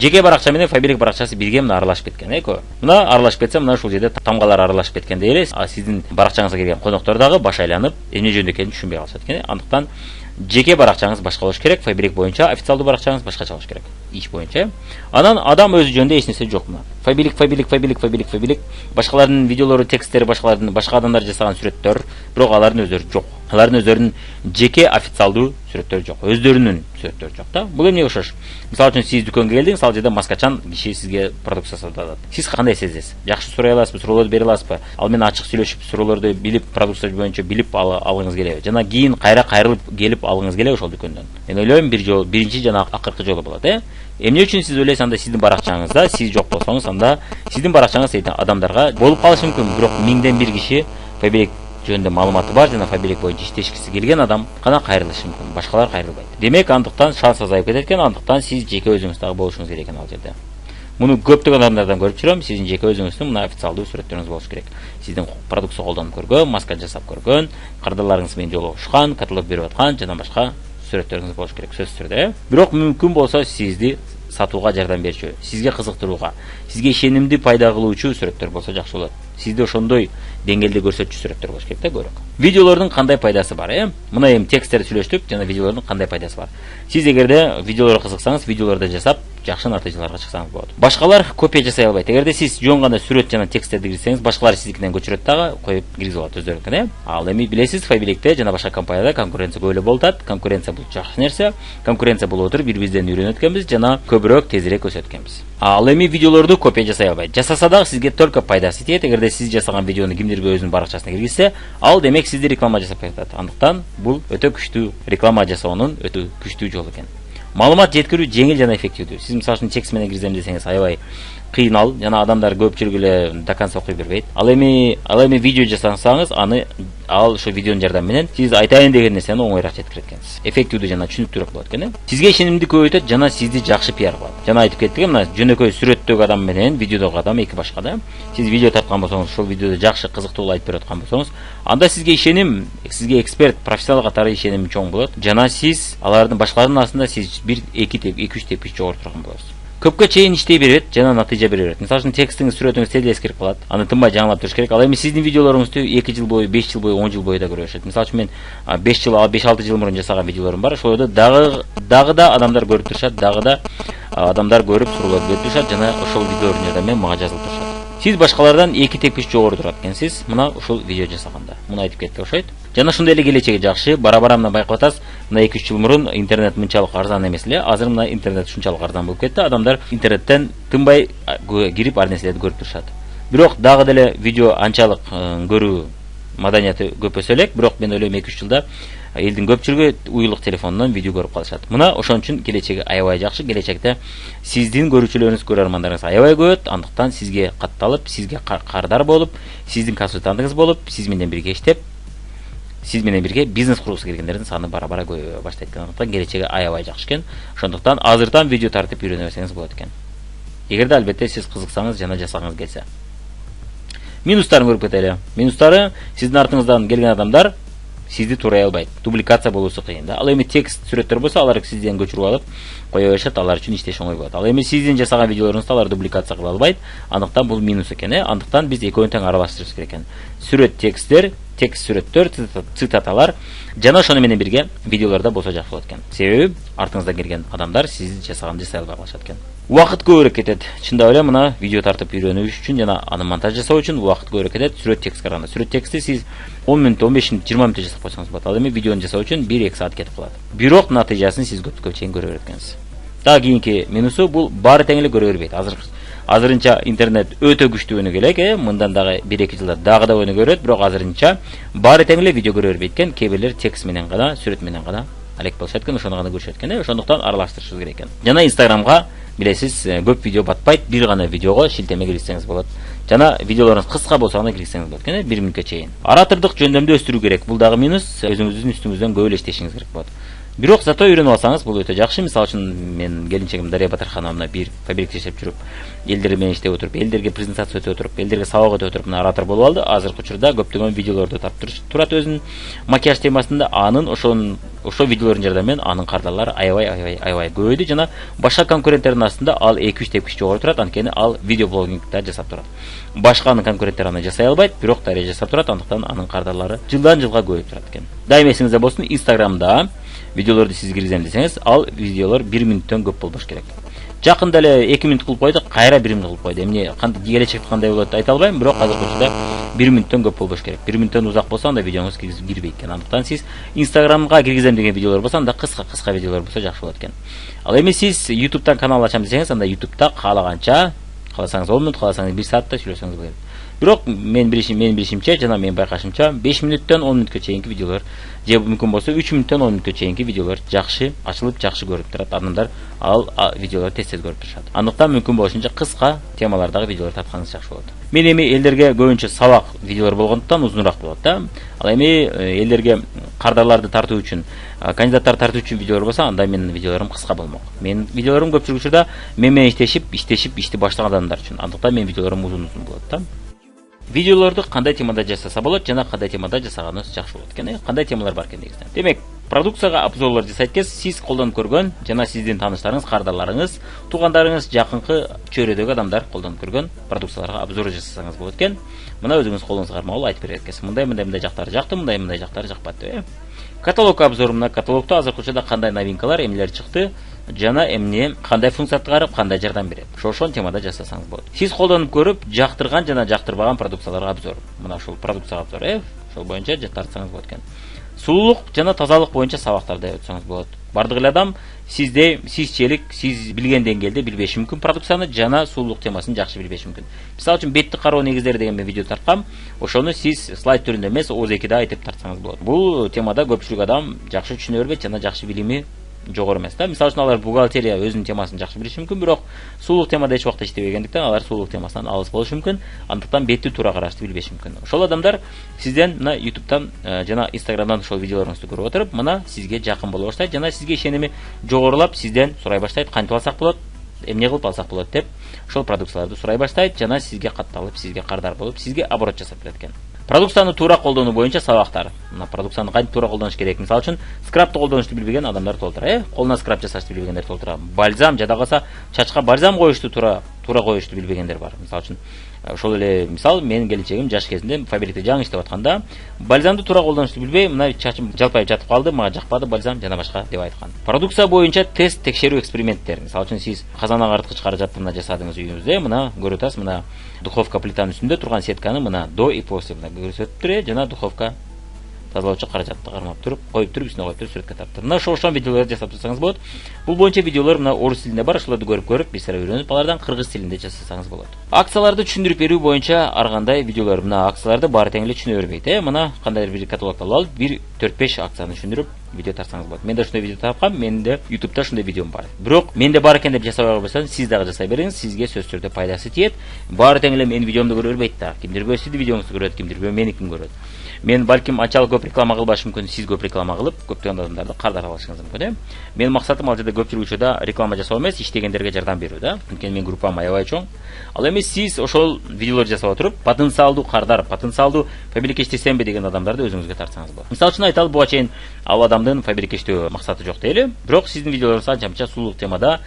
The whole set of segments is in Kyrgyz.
жеке баракча менен фабрик баракчасы бирге мына аралашып кеткен экөө. Мына аралашып кетсе, мына ушул жерде тамгалар аралашып кеткен дейли. Сиздин баракчаңызга келген коноктор дагы баш айланып, эмне жөнүндө экенин түшүнбөй калышат экен. Андыктан жеке баракчаңыз башка болуш керек, фабрик боюнча официалдуу баракчаңыз башкача болуш керек. Иш боюнча. Анан адам өзү жөнүндө эч нерсе жок мына. Фабрик. Башкалардын видеолору, тексттери, башка адамдар жасаган сүрөттөр, бирок алардын өздөрү жок. Алардын өздөрүнүн жеке официалдуу сүрөттөрү жок. Өздөрүнүн сүрөттөрү жок да. Бул эмне окшош? Мисалы үчүн сиз дүкөнгө келдиңиз, ал жерде маскачан киши сизге продукция сатып атат. Сиз кандай сезесиз? Жакшы сурай аласызбы, суроолорду бере аласызбы? Ал менен ачык сүйлөшүп, суроолорду билип, продукция боюнча билип алгыңыз келеби? Жана кийин кайра кайрылып келип алгыңыз келеби ошол дүкөндөн? Мен ойлойм, биринчи жана акыркы жолу болот, Эмне үчүн сиз ойлойсуз анда сиздин баракчаңызда сиз жок болсоңуз, анда сиздин баракчаңыз адамдарга болуп калышы мүмкүн, бирок 1000ден 1 киши фабрик жөнүндө маалыматы бар жана фабрик боюнча иштешкиси келген адам гана кайрылышы мүмкүн. Башкалар кайрылбайт. Демек, андыктан шанс азайып кетет экен, андыктан сиз жеке өзүңүз дагы болушуңуз керек экен ал жерде. Муну көптөгөн адамдардан көрүп жүрөм, сиздин жеке өзүңүздүн мына официалдуу сүрөттөрүңүз болуш керек. Сиздин продукция колдонуп көргөн, маска жасап көргөн, кардарларыңыз менен жолугушкан, каталог берип аткан жана башка сүрөттөрүңүз болуш керек сөзсүз түрдө. Бирок мүмкүн болсо сизди сатууга жардам берүүчү, сизге кызыктырууга, сизге ишенимди пайда кылуучу сүрөттөр болсо жакшы болот. Сизди ошондой деңгээлде көрсөтчү сүрөттөр болуш керек да көрөк. Видеолордун кандай пайдасы бар, Мына эми тексттерди сүйлөштүк, жана видеолордун кандай пайдасы бар. Сиз эгерде видеолорго кызыксаңыз, видеолорду жасап, жакшы натыйжаларга чыксаңыз болот. Башкалар копия жасай албайт. Эгерде сиз жөн гана сүрөт жана тексттерди киргизсеңиз, башкалар сиздикинен көчүрөт дагы, коюп киргизип алат өздөрүнүкүн, Ал эми билесиз, фабрикте жана башка компанияда конкуренция көп эле болуп атат. Конкуренция бул жакшы нерсе. Конкуренция болуп отуруп, бири-бирибизден үйрөнөт экенбиз жана көбүрөөк тезирээк өсөт экенбиз. Ал эми видеолорду копия жасай албайт. Жасаса дагы сизге только пайдасы тиет. Эгерде сиз жасаган видеону кимдирге өзүнүн баракчасына киргизсе, ал демек сизди реклама жасап атат. Андыктан бул өтө күчтүү реклама жасоонун өтө күчтүү жолу экен. Маалымат жеткирүү жеңил жана эффективдүү. Сиз мисалы үчүн текст менен киргизем десеңиз аябай кыйнал, жана адамдар көпчүлүгү эле до конца окуй бербейт. Ал эми видео жасасаңыз, ал ошо видеонун жардамы менен сиз айтайын деген нерсени оңоюраак жеткирет экенсиз. Эффективдүү жана түшүнүктүүрөөк болот экен. Сизге ишенимди көбөйтөт жана сизди жакшы пиар кылат. Жана айтып кеттик, мына жөнөкөй сүрөттөгү адам менен видеодогу адам эки башка да. Сиз видео тарткан болсоңуз, ошол видеодо жакшы кызыктуу айтып берип аткан болсоңуз, анда сизге ишеним, сизге эксперт, профессионал катары ишеним чоң болот. Жана сиз алардын башкалардын астында сиз 1-2-3 тепкич жогору турган болосуз. Көпкө чейин иштей берет жана натыйжа бере берет. Мисалы үчүн текстиңиз, сүрөтүңүз тез эскирип калат. Аны тынбай жаңылап туруш керек. Ал эми сиздин видеолоруңузду 2 жыл бою, 5 жыл бою, 10 жыл бою да көрө беришет. Мисалы үчүн мен 5-6 жыл мурун жасаган видеолорум бар. Ошолорду дагы да адамдар көрүп турушат, дагы да адамдар көрүп суроолор берип турушат жана ошол видеолордун жардамы менен мага жазылып турушат. Сиз башкалардан 2 тепкич жогору турат экенсиз, мына ушул видео жасаганда. Муну айтып кеттик, окшойт. Жана ошондой эле келечеги жакшы. Бара-бара мына байкап атасыз, мына 2-3 жыл мурун интернет мынчалык арзан эмес эле. Азыр мына интернет ушунчалык арзан болуп кетти. Адамдар интернеттен тынбай кирип ар нерселерди көрүп турушат. Бирок дагы деле видео анчалык көрүү маданияты көпөсө элек, бирок мен ойлойм 2-3 жылда элдин көпчүлүгү уюлук телефонунан видео көрүп калышат. Мына ошон үчүн келечеги аябай жакшы. Келечекте сиздин көрүүчүлөрүңүз, көрөрмандарыңыз аябай көп. Андыктан сизге катталып, сизге кардар болуп, сиздин консультантыңыз болуп, сиз менен бирге иштеп, сиз менен бирге бизнес кургусу келгендердин саны бара-бара көбөйө баштайт экен. Андыктан келечеги аябай жакшы экен. Ошондуктан азырдан видео тартып үйрөнө берсеңиз болот экен. Эгерде албетте сиз кызыксаңыз жана жасагыңыз келсе. Минустарын көрүп кетели. Минустары сиздин артыңыздан келген адамдар сизди турай албайт. Дубликация болуусу кыйын да. Ал эми текст сүрөттөр болсо, алар сизден көчүрүп алып кое беришет, алар үчүн иштеш оңой болот. Ал эми сиздин жасаган видеолоруңузду алар дубликация кыла албайт. Андыктан бул минус экен. Андыктан биз экөөнү тең аралаштырабыз керек экен. Сүрөт тексттер, текст сүрөттөр, цитаталар жана ошону менен бирге видеолордо болсо жакшы болот экен. Себеби артыңыздан келген адамдар сиз жасаганды жасай албай калышат экен. Убакыт көбүрөөк кетет. Чындап эле мына видео тартып үйрөнүү үчүн жана аны монтаж жасоо үчүн убакыт көбүрөөк кетет. Сүрөт текстке караганда. Сүрөт текстти сиз 10 мүнөт, 15 мүнөт, 20 мүнөт жасап койсоңуз болот. Ал эми видеону жасоо үчүн 1-2 саат кетип калат. Бирок натыйжасын сиз көпкө чейин көрө берет экенсиз. Дагы кийинки минусу бул баары тең эле көрө бербейт. Азырынча интернет өтө күчтүү өнүгө элек, мындан дагы 1-2 жылда дагы да өнүгө берет, бирок азырынча баары тең эле видео көрө бербейт экен. Кээ бирлер текст менен гана, сүрөт менен гана алек болушат экен, ошону гана көрүшөт экен. Ошондуктан аралаштырышыбыз керек экен. Жана Инстаграмга билесиз, көп видео батпайт, бир гана видеого шилтеме киргизсеңиз болот. Жана видеолоруңуз кыска болсо гана киргизсеңиз болот экен, 1 мүнөткө чейин. Оратордук жөндөмдү өстүрүү керек. Бул дагы минус. Өзүңүздүн үстүңүздөн көп эле иштешиңиз керек болот. Бирок зато үйрөнүп алсаңыз бул өтө жакшы. Мисалы үчүн мен келинчегим Дария Батырханова мына бир фабрикте иштеп жүрүп, элдер менен иштеп отуруп, элдерге презентация өтүп отуруп, элдерге сабак өтүп отуруп мына оратор болуп алды. Азыркы учурда көптөгөн видеолорду тартып турат өзүнүн макияж темасында. Анын ошол видеолордун жардамы менен анын кардарлары аябай көбөйдү жана башка конкуренттердин астында ал 2-3 тепкич жогору турат, анткени ал видео блогингда жасап турат. Башка анын конкуренттери аны жасай албайт, бирок Дария жасап турат, андыктан анын кардарлары жылдан жылга көбөйүп турат экен. Дайыма эсиңизде болсун, Инстаграмда видеолорду сиз киргизем десеңиз, ал видеолор 1 мүнөттөн көп болбош керек. Жакында эле 2 мүнөт кылып койду, кайра 1 мүнөт кылып койду. Эмне келечекте кандай болот айта албайм, бирок азыркы учурда 1 мүнөттөн көп болбош керек. 1 мүнөттөн узак болсо анда видеоңуз кирбейт экен. Андыктан сиз Инстаграмга киргизем деген видеолор болсо, анда кыска видеолор болсо жакшы болот экен. Ал эми сиз YouTube'дан канал ачам десеңиз, анда YouTube'да каалаганча, кааласаңыз 10 мүнөт, кааласаңыз 1 саатта сүйлөсөңүз болот. Бирок менин билишимче жана менин байкашымча 5 мүнөттөн 10 мүнөткө чейинки видеолор же мүмкүн болсо 3 мүнөттөн 10 мүнөткө чейинки видеолор жакшы ачылып, жакшы көрүп турат. Адамдар ал видеолорду тез көрүп турушат. Андыктан мүмкүн болушунча кыска темалардагы видеолор тартканыңыз жакшы болот. Мен эми элдерге көбүнчө сабак видеолор болгондуктан узунураак болот да. Ал эми элдерге кардарларды тартуу үчүн, кандидаттар тартуу үчүн видеолор болсо, анда менин видеолорум кыска болмок. Менин видеолорум көпчүлүк учурда мен менен иштешип ишти баштаган адамдар үчүн. Андыктан менин видеолорум узун болот да. Видеолорду кандай темада жасаса болот жана кандай темада жасаганыңыз жакшы болот экен. Кандай темалар бар экен негизинен? Демек, продукцияга обзорлор жасайт кез сиз колдонуп көргөн жана сиздин тааныштарыңыз, кардарларыңыз, туугандарыңыз, жакынкы чөйрөдөгү адамдар колдонуп көргөн продукцияларга обзор жасасаңыз болот экен. Мына өзүңүз колуңузга кармалып айтып берет экенсиз. Мындай жактары жакты, мындай жактары жакпады деп. Каталог обзору, мына каталогдо азыркы учурда кандай новинкалар, эмнелер чыкты жана эмне кандай функция аткарып, кандай жардам берет. Ошол темада жасасаңыз болот. Сиз колдонуп көрүп, жактырган жана жактырбаган продукцияларга обзор. Мына ушул продукцияга обзор, ошол боюнча тартсаңыз болот экен. Сулуулук жана тазалык боюнча сабактарды өтсөңүз болот. Бардык эле адам сиз билген деңгээлде билбеши мүмкүн продукцияны жана сулуулук темасын жакшы билбеши мүмкүн. Мисалы үчүн бетти кароо негиздери деген мен видео тарткам. Ошону сиз слайд түрүндө эмес, ОЗ2да айтып тартсаңыз болот. Бул темада көпчүлүк адам жакшы түшүнө бербейт жана жакшы билими жогору эмес да. Мисалы үчүн алар бухгалтерия өзүнүн темасын жакшы билиши мүмкүн, бирок сулуулук темада эч убакта иштебегендиктен алар сулуулук темасынан алыс болушу мүмкүн. Андыктан бетти туура карашты билбеши мүмкүн. Ошол адамдар сизден мына YouTube'дан жана Instagram'дан ошол видеолоруңузду көрүп отуруп, мына сизге жакын боло баштайт жана сизге ишеними жогорулап сизден сурай баштайт, кантип алсак болот, эмне кылып алсак болот деп ошол продукцияларды сурай баштайт жана сизге катталып, сизге кардар болуп, сизге оборот жасап берет экен. Продукцияны туура колдонуу боюнча сабактар. Мына продукцияны кантип туура колдонуш керек? Мисалы үчүн скрабты колдонушту билбеген адамдар толтура, колуна скраб жасашты билбегендер толтура. Бальзам жада калса чачка бальзам коюшту туура коюшту билбегендер бар. Мисалы үчүн ошол эле мисал менин келинчегим жаш кезинде фабрикте жаңы иштеп атканда бальзамды туура колдонушту билбей, мына чачым жалпайып жатып калды, мага жакпады бальзам жана башка деп айткан. Продукция боюнча тест, текшерүү, эксперименттер. Мисалы үчүн сиз казан аңгырткыч каражатты мына жасадыңыз үйүңүздө, мына көрүп атасыз, мына духовка плитанын үстүндө турган сетканы мына до и после мына көрсөтүп туруп, жана духовка тазалоочу каражатты кармап туруп, коюп туруп, үстүнө коюп туруп сүрөткө тартып. Мына ошол видеолорду жасап турсаңыз болот. Бул боюнча видеолор мына орус тилинде бар, ошолорду көрүп, бир сыра үйрөнүп, алардан кыргыз тилинде жасасаңыз болот. Акцияларды түшүндүрүп берүү боюнча ар кандай видеолор, мына акцияларды баары тең эле түшүнө бербейт, мына кандайдыр бир каталогду алып, 1-4-5 акцияны түшүндүрүп видео тарсаңыз болот. Мен да ушундай видео тарткам, менде YouTube'да ушундай видеом бар. Бирок менде бар экен деп жасабай койбосоңуз, сиз дагы жасай бериңиз, сизге сөзсүз түрдө пайдасы тиет. Баары тең эле менин видеомду көрө бербейт да. Кимдирбөө сиздин видеоңузду көрөт, кимдирбөө меникин көрөт. Мен балким анчалык көп реклама кылбашым мүмкүн, сиз көп реклама кылып, көптөгөн адамдарды кардар алышыңыз мүмкүн, Менин максатым ал жерде көпчүлүк учурда реклама жасоо эмес, иштегендерге жардам берүү да. Анткени менин группам аябай чоң. Ал эми сиз ошол видеолор жасап отуруп, потенциалдуу кардар, потенциалдуу фабрикке иштесемби деген адамдарды өзүңүзгө тартсаңыз болот. Мисалы үчүн айталы, буга чейин ал адамдын фабрикке иштөө максаты жок дейли, бирок сиздин видеолоруңуз анча-мынча сулуулук темада,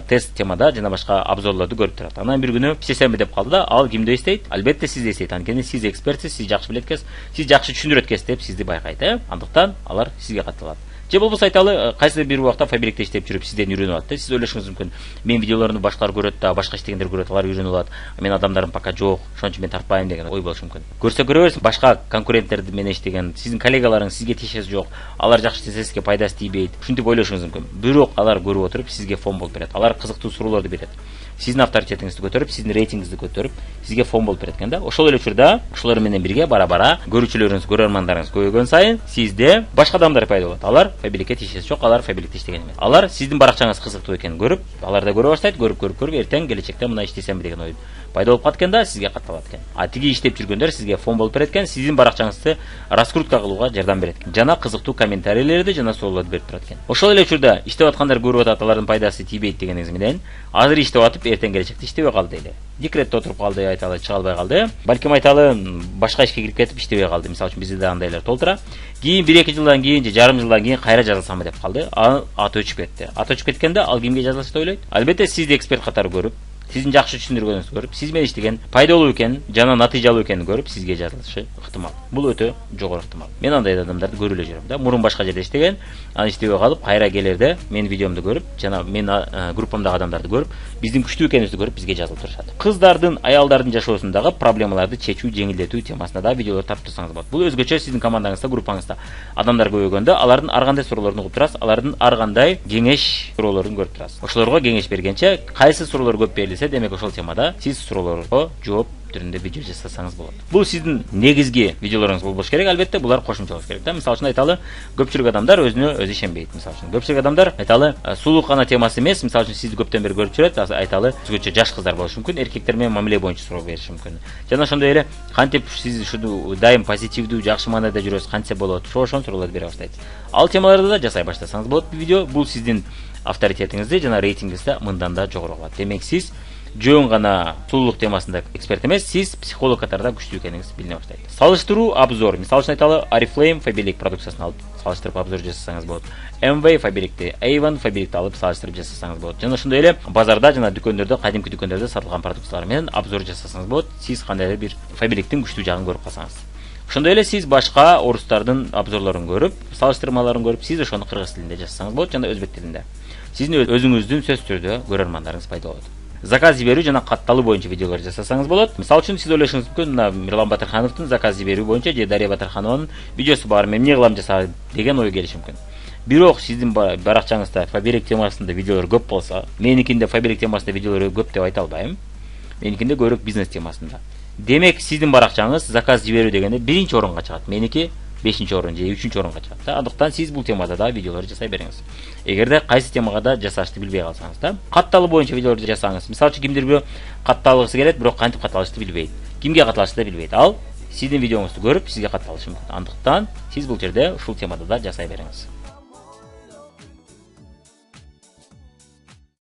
тест темада жана башка обзорлорду көрүп турат. Анан бир күнү иштесемби деп калды да, ал кимди эстейт? Албетте сизди эстейт. Анткени сиз экспертсиз, сиз жакшы билет экенсиз, сиз жакшы түшүндүрөт экенсиз деп сизди байкайт, Андыктан алар сизге катталат. Же болбосо айталы, кайсыдыр бир убакта фабрикте иштеп жүрүп сизден үйрөнүп алат да. Сиз ойлошуңуз мүмкүн, мен видеолорумду башкалар көрөт да, башка иштегендер көрөт, алар үйрөнүп алат. Мен адамдарым пока жок, ошон үчүн мен тартпайм деген ой болушу мүмкүн. Көрсө көрө берсин, башка конкуренттерди менен иштеген, сиздин коллегаларыңыз сизге тиешеси жок, алар жакшы иштесе сизге пайдасы тийбейт. Ушинтип ойлошуңуз мүмкүн. Бирок алар көрүп отуруп сизге фон болуп берет. Алар кызыктуу суроолорду берет. Сиздин авторитетиңизди көтөрүп, сиздин рейтингиңизди көтөрүп, сизге фон болуп берет экен да. Ошол эле учурда ошолор менен бирге бара-бара көрүүчүлөрүңүз, көрөрмандарыңыз көбөйгөн сайын сизде башка адамдар пайда болот. Алар фабрикке тиешеси жок, алар фабрикте иштеген эмес. Алар сиздин баракчаңыз кызыктуу экенин көрүп, алар да көрө баштайт, көрүп эртең келечекте мына иштесем деген ой пайда болуп калат экен да, сизге катталат экен. А тиги иштеп жүргөндөр сизге фон болуп берет экен, сиздин баракчаңызды раскрутка кылууга жардам берет экен. Жана кызыктуу комментарийлерди жана суроолорду берип турат экен. Ошол эле учурда иштеп аткандар көрүп атат, алардын пайдасы тийбейт дегениңиз менен, азыр иштеп атып, эртең келечекте иштебей калды эле. Декретте отуруп калды, айталы, чыга албай калды. Балким айталы башка ишке кирип кетип иштебей калды. Мисалы үчүн бизде да андайлар толтура. Кийин 1-2 жылдан кийин же жарым жылдан кийин кайра жазылсам деп калды. Аты өчүп кетти. Аты өчүп кеткенде ал кимге жазылышы деп ойлойт? Албетте сизди эксперт катары көрүп, сиздин жакшы түшүндүргөнүңүздү көрүп, сиз менен иштеген пайдалуу экен, жана натыйжалуу экенин көрүп, сизге жазылышы ыктымал. Бул өтө жогору ыктымал. Мен андай адамдарды көрүп эле жүрөм да. Мурун башка жерде иштеген, аны иштебей калып, кайра келерде менин видеомду көрүп, жана мен группамдагы адамдарды көрүп, биздин күчтүү экенибизди көрүп, бизге жазылып турушат. Кыздардын, аялдардын жашоосундагы проблемаларды чечүү, жеңилдетүү темасында да видеолор тартып турсаңыз болот. Бул өзгөчө сиздин командаңызда, группаңызда адамдар көбөйгөндө, алардын ар кандай суроолорун угуп турасыз, алардын ар кандай кеңеш суроолорун көрүп турасыз. Ошолорго кеңеш бергенче, кайсы суроолор көп берилсе, демек ошол темада сиз суроолорго жооп түрүндө видео жасасаңыз болот. Бул сиздин негизги видеолоруңуз болбош керек, албетте, булар кошумча болуш керек да. Мисалы үчүн айталы, көпчүлүк адамдар өзүнө өзү ишенбейт. Мисалы үчүн көпчүлүк адамдар айталы, сулуу гана темасы эмес, мисалы үчүн сизди көптөн бери көрүп жүрөт, айталы, өзгөчө жаш кыздар болушу мүмкүн, эркектер менен мамиле боюнча суроо бериши мүмкүн. Жана ошондой эле кантип сиз ушуну дайым позитивдүү, жакшы маанайда жүрөсүз, кантсе болот, ошон суроолорду бере баштайсыз. Ал темаларды да жасай баштасаңыз болот видео. Бул сиздин авторитетиңизди жана рейтингиңизди мындан да жогору кылат. Демек сиз жөн гана сулуулук темасында эксперт эмес, сиз психолог катарда күчтүү экениңиз билине баштайт. Салыштыруу обзор. Мисалы үчүн айталы, Oriflame Fabric продукциясын алып салыштырып обзор жасасаңыз болот. MV Fabric'ти, Avon Fabric'ти алып салыштырып жасасаңыз болот. Жана ошондой эле базарда жана дүкөндөрдө, кадимки дүкөндөрдө сатылган продукциялар менен обзор жасасаңыз болот. Сиз кандайдыр бир Fabric'тин күчтүү жагын көрүп калсаңыз. Ошондой эле сиз башка орустардын обзорлорун көрүп, салыштырмаларын көрүп, сиз ошону кыргыз тилинде жасасаңыз болот жана өзбек тилинде. Сиздин өзүңүздүн сөз түрдө көрөрмандарыңыз пайда болот. Заказ жиберүү жана катталуу боюнча видеолор жасасаңыз болот. Мисалы үчүн сиз ойлошуңуз мүмкүн, мына Мирлан Батырхановдун заказ жиберүү боюнча же Дарья Батырханованын видеосу бар, мен эмне кылам жаса деген ой келиши мүмкүн. Бирок сиздин баракчаңызда Fabric темасында видеолор көп болсо, меникинде Fabric темасында видеолор көп деп айта албайм. Меникинде көбүрөөк бизнес темасында. Демек сиздин баракчаңыз заказ жиберүү дегенде биринчи орунга чыгат. Меники 5-орун же 3-орунга чыгат да. Андыктан сиз бул темада да видеолор жасай бериңиз. Эгерде кайсы темага да жасашты билбей калсаңыз да, катталуу боюнча видеолор жасаңыз. Мисалы үчүн кимдир бирөө катталгысы келет, бирок кантип катталышты билбейт. Кимге катталышты билбейт. Ал сиздин видеоңузду көрүп, сизге катталышы мүмкүн. Андыктан сиз бул жерде ушул темада да жасай бериңиз.